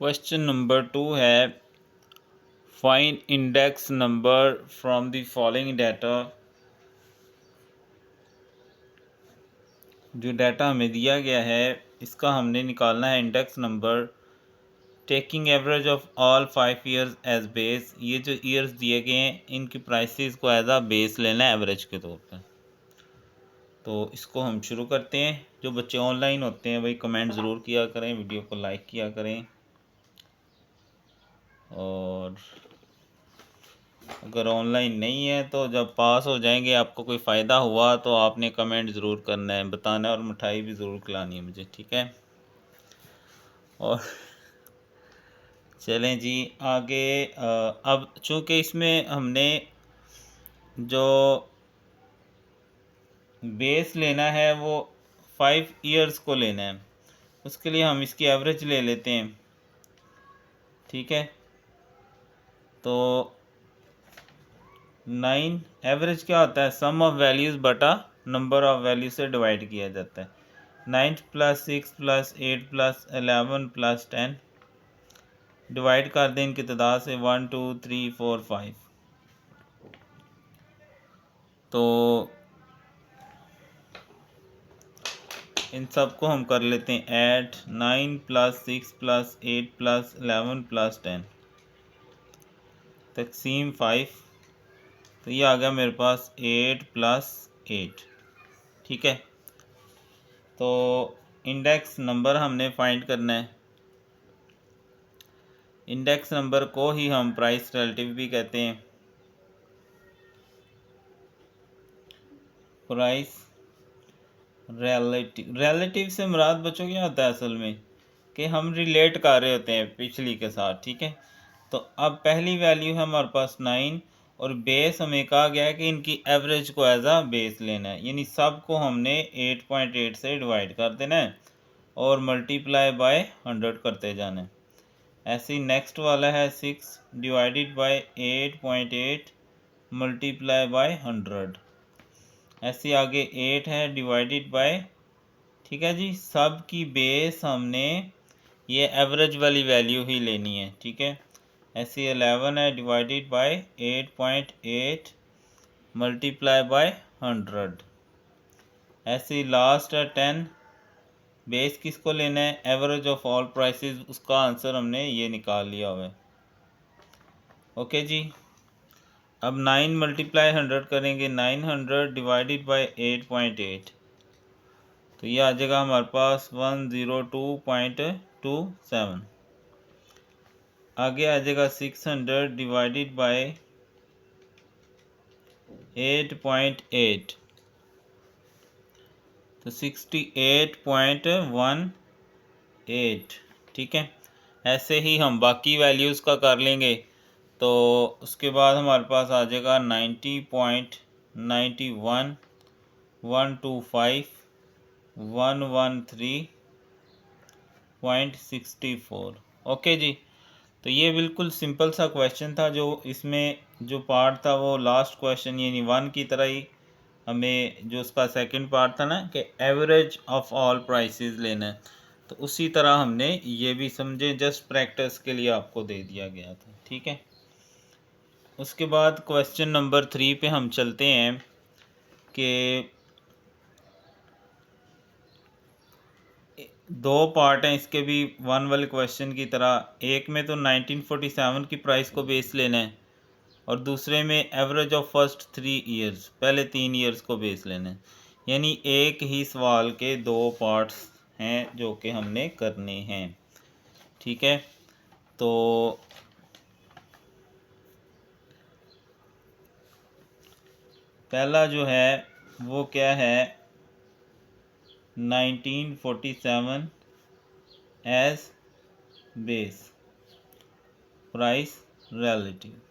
Question number 2 है find index number from the following data. जो data हमें दिया गया है इसका हमने निकालना है index number taking average of all 5 years as base. ये जो ईयर्स दिए गए हैं इनकी प्राइसेस को एज आ बेस लेना है एवरेज के तौर पर। तो इसको हम शुरू करते हैं। जो बच्चे ऑनलाइन होते हैं वही कमेंट ज़रूर किया करें, वीडियो को लाइक किया करें, और अगर ऑनलाइन नहीं है तो जब पास हो जाएंगे आपको कोई फ़ायदा हुआ तो आपने कमेंट ज़रूर करना है, बताना है, और मिठाई भी ज़रूर खिलानी है मुझे, ठीक है। और चलें जी आगे। अब चूँकि इसमें हमने जो बेस लेना है वो 5 ईयर्स को लेना है, उसके लिए हम इसकी एवरेज ले लेते हैं, ठीक है। तो 9 एवरेज क्या होता है, सम ऑफ वैल्यूज़ बटा नंबर ऑफ वैल्यू से डिवाइड किया जाता है। 9 + 6 + 8 + 11 + 10 डिवाइड कर दें इनकी तादाद से 1 2 3 4 5। तो इन सब को हम कर लेते हैं ऐड। 9 + 6 + 8 + 11 + 10 तकसीम 5। तो ये आ गया मेरे पास 8 + 8, ठीक है। तो इंडेक्स नंबर हमने फाइंड करना है। इंडेक्स नंबर को ही हम प्राइस रिलेटिव भी कहते हैं। प्राइस रिलेटिव से मुराद बच्चों क्या होता है असल में कि हम रिलेट कर रहे होते हैं पिछली के साथ, ठीक है। तो अब पहली वैल्यू है हमारे पास 9 और बेस हमें कहा गया है कि इनकी एवरेज को एज आ बेस लेना है, यानी सब को हमने 8.8 से डिवाइड कर देना है और मल्टीप्लाई बाय 100 करते जाना है। ऐसे ही नेक्स्ट वाला है 6 डिवाइडेड बाय 8.8 मल्टीप्लाई बाय 100। ऐसे आगे 8 है डिवाइडेड बाय, ठीक है जी, सब की बेस हमने ये एवरेज वाली वैल्यू ही लेनी है, ठीक है। ऐसे 11 है डिवाइडेड बाय 8.8 मल्टीप्लाई बाय 100। ऐसे लास्ट है 10, बेस किसको लेना है, एवरेज ऑफ ऑल प्राइसेस, उसका आंसर हमने ये निकाल लिया हुआ है। ओके जी। अब 9 मल्टीप्लाई 100 करेंगे, 900 डिवाइडेड बाय 8.8, तो ये आ जाएगा हमारे पास 102.27। आगे आ जाएगा 600 डिवाइडेड बाय 8.8, तो 68.18, ठीक है। ऐसे ही हम बाकी वैल्यूज़ का कर लेंगे। तो उसके बाद हमारे पास आ जाएगा 90.91, 125, 113.64। ओके जी। तो ये बिल्कुल सिंपल सा क्वेश्चन था। जो इसमें जो पार्ट था वो लास्ट क्वेश्चन यानी 1 की तरह ही हमें जो उसका सेकंड पार्ट था ना कि एवरेज ऑफ ऑल प्राइसेस लेना है, तो उसी तरह हमने ये भी समझे, जस्ट प्रैक्टिस के लिए आपको दे दिया गया था, ठीक है। उसके बाद क्वेश्चन नंबर 3 पे हम चलते हैं कि दो पार्ट हैं इसके भी 1 वाले क्वेश्चन की तरह। एक में तो 1947 की प्राइस को बेस लेना है और दूसरे में एवरेज ऑफ फर्स्ट 3 ईयर्स, पहले 3 ईयर्स को बेस लेना है। यानी एक ही सवाल के दो पार्ट्स हैं जो कि हमने करने हैं, ठीक है। तो पहला जो है वो क्या है, 1947 एज बेस प्राइस रिलेटिव।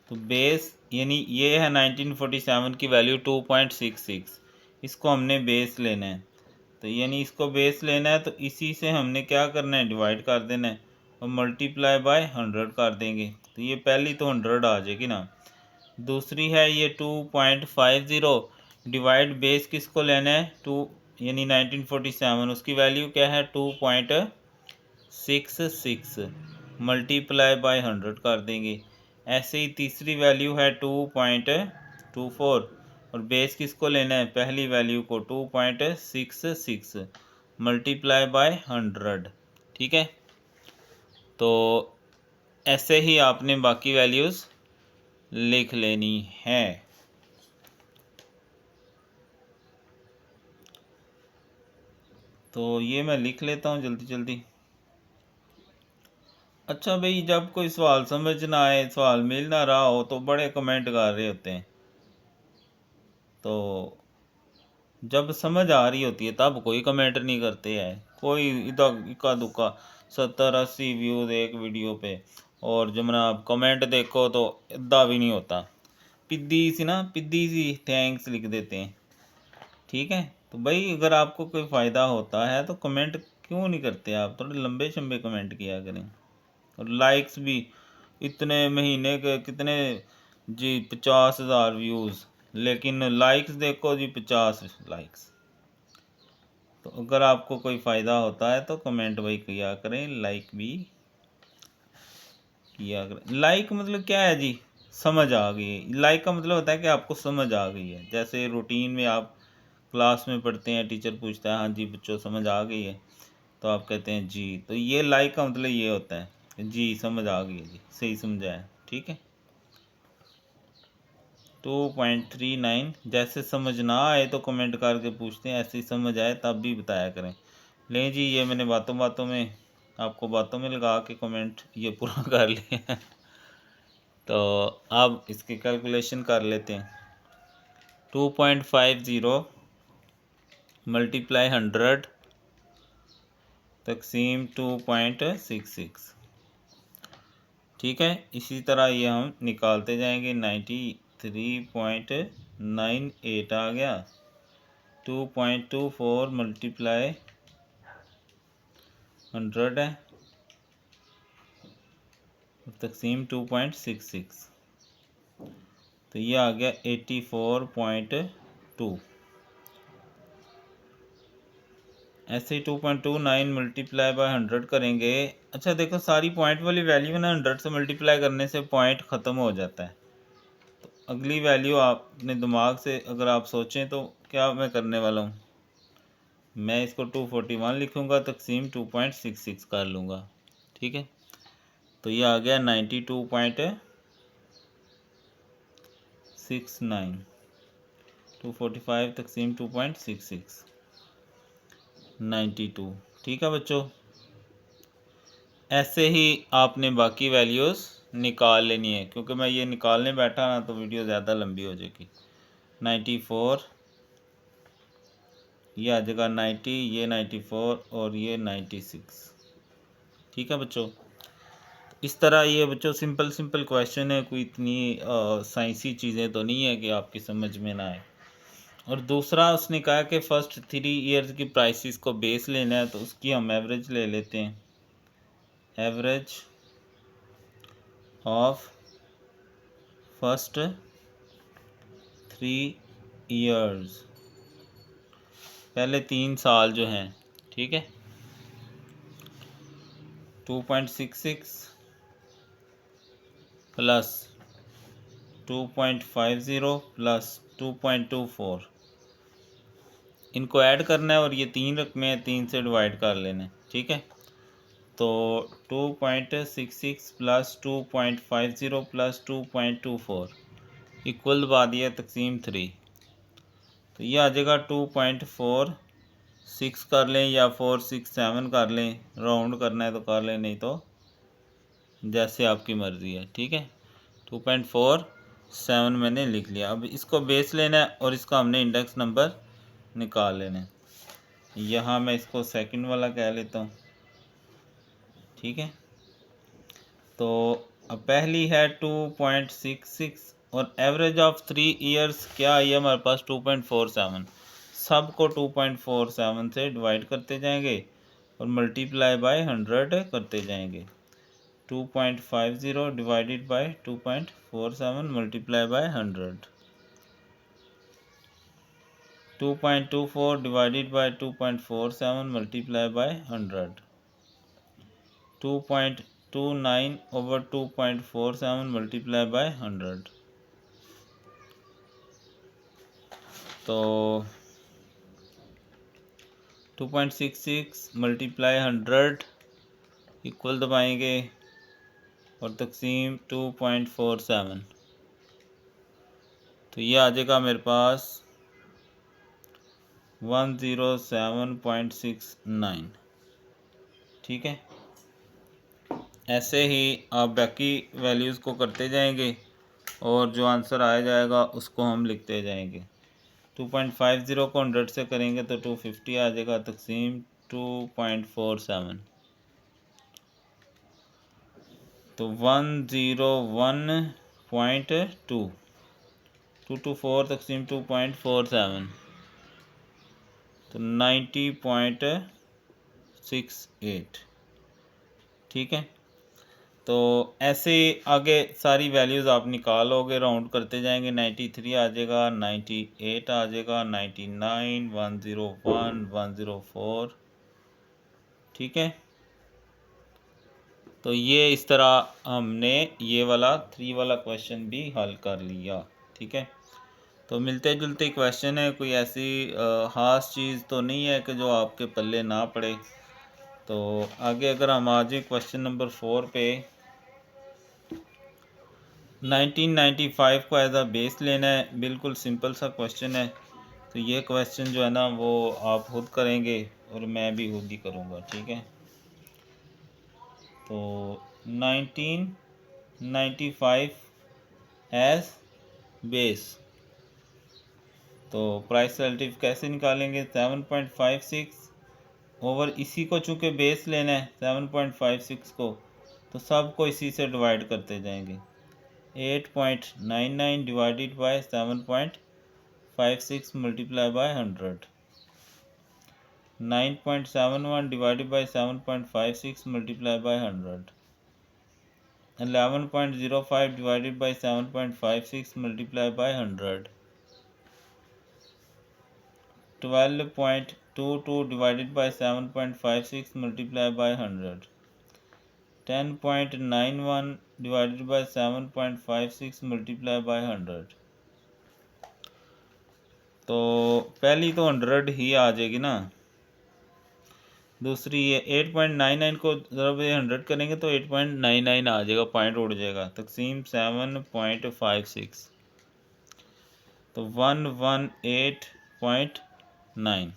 तो बेस यानी ये है 1947 की वैल्यू 2.66, इसको हमने बेस लेना है। तो यानी इसको बेस लेना है तो इसी से हमने क्या करना है, डिवाइड कर देना है और मल्टीप्लाई बाय 100 कर देंगे। तो ये पहली तो 100 आ जाएगी ना। दूसरी है ये 2.50 डिवाइड बेस किसको लेना है, यानी 1947, उसकी वैल्यू क्या है 2.66 मल्टीप्लाई बाय 100 कर देंगे। ऐसे ही तीसरी वैल्यू है 2.24 और बेस किसको लेना है, पहली वैल्यू को 2.66 मल्टीप्लाई बाय 100। ठीक है, तो ऐसे ही आपने बाकी वैल्यूज़ लिख लेनी है। तो ये मैं लिख लेता हूँ जल्दी जल्दी। अच्छा भाई, जब कोई सवाल समझ ना आए, सवाल मिल ना रहा हो तो बड़े कमेंट कर रहे होते हैं। तो जब समझ आ रही होती है तब कोई कमेंट नहीं करते हैं। कोई इधर इक्का दुक्का 70-80 व्यूज़ एक वीडियो पे, और जब कमेंट देखो तो इतना भी नहीं होता। पिद्दी सी थैंक्स लिख देते हैं। ठीक है, तो भाई अगर आपको कोई फ़ायदा होता है तो कमेंट क्यों नहीं करते आप, थोड़े लंबे चंबे कमेंट किया करें। और लाइक्स भी इतने महीने के कितने जी, 50,000 व्यूज़, लेकिन लाइक्स देखो जी 50 लाइक्स। तो अगर आपको कोई फ़ायदा होता है तो कमेंट भाई किया करें, लाइक भी किया करें। लाइक मतलब क्या है जी, समझ आ गई है। लाइक का मतलब होता है कि आपको समझ आ गई है। जैसे रूटीन में आप क्लास में पढ़ते हैं, टीचर पूछता है हाँ जी बच्चों समझ आ गई है, तो आप कहते हैं जी। तो ये लाइक का मतलब ये होता है कि जी समझ आ गई है जी, सही समझा है। ठीक है, 2.39। जैसे समझ ना आए तो कमेंट करके पूछते हैं, ऐसे ही समझ आए तब भी बताया करें। लें जी, ये मैंने बातों बातों में आपको बातों में लगा के कमेंट ये पूरा कर लिया। तो अब इसकी कैलकुलेशन कर लेते हैं। 2.50 मल्टीप्लाई 100 तकसीम 2.66। ठीक है, इसी तरह ये हम निकालते जाएंगे। 93.98 आ गया। 2.24 मल्टीप्लाई 100 है, तकसीम 2.66, तो ये आ गया 84.2। ऐसे ही 2.29 मल्टीप्लाई बाय 100 करेंगे। अच्छा देखो, सारी पॉइंट वाली वैल्यू ना 100 से मल्टीप्लाई करने से पॉइंट ख़त्म हो जाता है। तो अगली वैल्यू आप अपने दिमाग से अगर आप सोचें तो क्या मैं करने वाला हूँ, मैं इसको 241 लिखूँगा, तकसीम 2.66 कर लूँगा। ठीक है, तो ये आ गया 92.69। 245 तकसीम 2.66 92। ठीक है बच्चों, ऐसे ही आपने बाकी वैल्यूज़ निकाल लेनी है, क्योंकि मैं ये निकालने बैठा ना तो वीडियो ज़्यादा लंबी हो जाएगी। 94, ये आ जाएगा 90, ये 94 और ये 96। ठीक है बच्चों, इस तरह ये बच्चों सिंपल सिंपल क्वेश्चन है, कोई इतनी साइंसी चीज़ें तो नहीं है कि आपकी समझ में ना आए। और दूसरा उसने कहा कि फ़र्स्ट 3 ईयर्स की प्राइसेस को बेस लेना है, तो उसकी हम एवरेज ले लेते हैं। एवरेज ऑफ फर्स्ट 3 ईयर्स, पहले 3 साल जो हैं। ठीक है, 2.66 प्लस 2.50 प्लस 2.24, इनको ऐड करना है और ये 3 रकमें हैं, 3 से डिवाइड कर लेना है। ठीक है, तो 2.66 प्लस 2.50 प्लस 2.24 इक्वल दबा दिया तकसीम 3, तो ये आ जाएगा 2.46 कर लें या 467 कर लें, राउंड करना है तो कर लें, नहीं तो जैसे आपकी मर्ज़ी है। ठीक है, 2.47 मैंने लिख लिया। अब इसको बेस लेना है और इसका हमने इंडेक्स नंबर निकाल लेना है। यहाँ मैं इसको सेकंड वाला कह लेता हूँ। ठीक है, तो अब पहली है 2.66 और एवरेज ऑफ 3 ईयर्स क्या आई है हमारे पास 2.47। सब को 2.47 से डिवाइड करते जाएंगे और मल्टीप्लाई बाय 100 करते जाएंगे। 2.50 divided by 2.47 multiply by 100। 2.24 divided by 2.47 multiplied by 100. 2.29 over 2.47 multiplied by 100. तो 2.66 मल्टीप्लाई 100 इक्वल दबाएंगे और तकसीम 2.47, तो ये आ जाएगा मेरे पास 107.69। ठीक है, ऐसे ही आप बाकी वैल्यूज़ को करते जाएंगे और जो आंसर आ जाएगा उसको हम लिखते जाएंगे। 2.50 को 100 से करेंगे तो 250 आ जाएगा, तकसीम 2.47, तो 101.2, 224 तकसीम 2.47, तो 90.68। ठीक है, तो ऐसे ऐसे आगे सारी वैल्यूज़ आप निकालोगे, राउंड करते जाएंगे। 93 आ जाएगा, 98 आ जाएगा, 99, 101, 104। ठीक है, तो ये इस तरह हमने ये वाला 3 वाला क्वेश्चन भी हल कर लिया। ठीक है, तो मिलते जुलते क्वेश्चन है, कोई ऐसी ख़ास चीज़ तो नहीं है कि जो आपके पल्ले ना पड़े। तो आगे अगर हम आ जाए क्वेश्चन नंबर 4 पे, 1995 को एज अ बेस लेना है। बिल्कुल सिंपल सा क्वेश्चन है। तो ये क्वेश्चन जो है ना वो आप खुद करेंगे और मैं भी खुद ही करूँगा। ठीक है, तो 1995 एज बेस, तो प्राइस रिलेटिव कैसे निकालेंगे? 7.56 ओवर इसी को चूँकि बेस लेना है 7.56 को, तो सब को इसी से डिवाइड करते जाएंगे। 8.99 divided by 7.56 multiply by 100, 9.71 divided by 7.56 multiplied by 100, 11.05 divided by 7.56 multiplied by 100, 12.22 divided by 7.56 multiplied by 100, 10.91 divided by 7.56 multiplied by 100। तो पहली तो 100 ही आ जाएगी ना, दूसरी ये 8.99 को ज़रा 100 करेंगे तो 8.99 आ जाएगा, पॉइंट उड़ जाएगा, तकसीम 7.56, तो 118.9।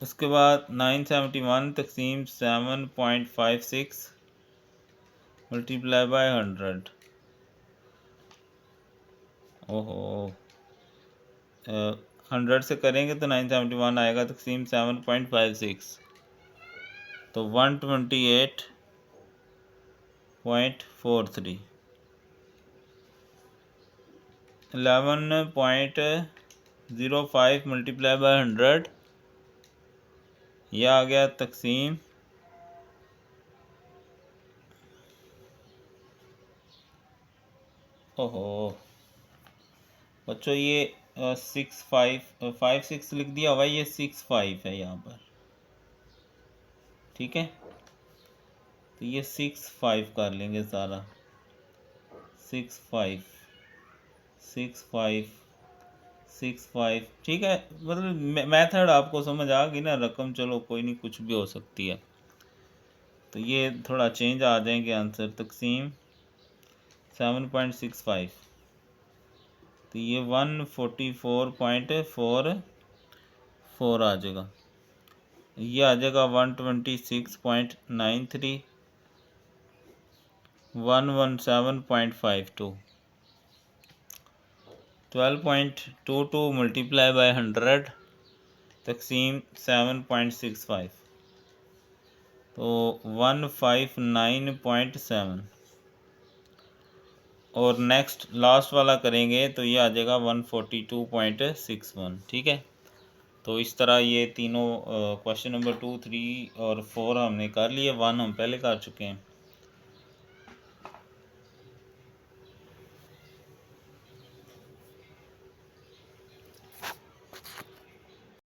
उसके बाद 971 तकसीम 7.56 मल्टीप्लाई बाय 100। ओहो, 100 से करेंगे तो 971 आएगा, तकसीम 7.56, तो 128.43, 11.05 मल्टीप्लाई बाय 100, यह आ गया तकसीम ओहो बच्चों ये 6.56 लिख दिया हुआ, ये 6.5 है यहाँ पर। ठीक है, तो ये 6.5 कर लेंगे सारा, 6.5 6.5 6.5। ठीक है, मतलब मेथड आपको समझ आ गई ना, रकम चलो कोई नहीं, कुछ भी हो सकती है। तो ये थोड़ा चेंज आ जाएंगे आंसर, तकसीम 7.65, तो ये 144.44 आ जाएगा। ये आ जाएगा 126.93, 117.52, 12.22 मल्टीप्लाई बाय 100, तकसीम 7.65, तो 159.7। और नेक्स्ट लास्ट वाला करेंगे तो ये आ जाएगा 142.61। ठीक है, तो इस तरह ये तीनों क्वेश्चन नंबर 2, 3 और 4 हमने कर लिए, 1 हम पहले कर चुके हैं।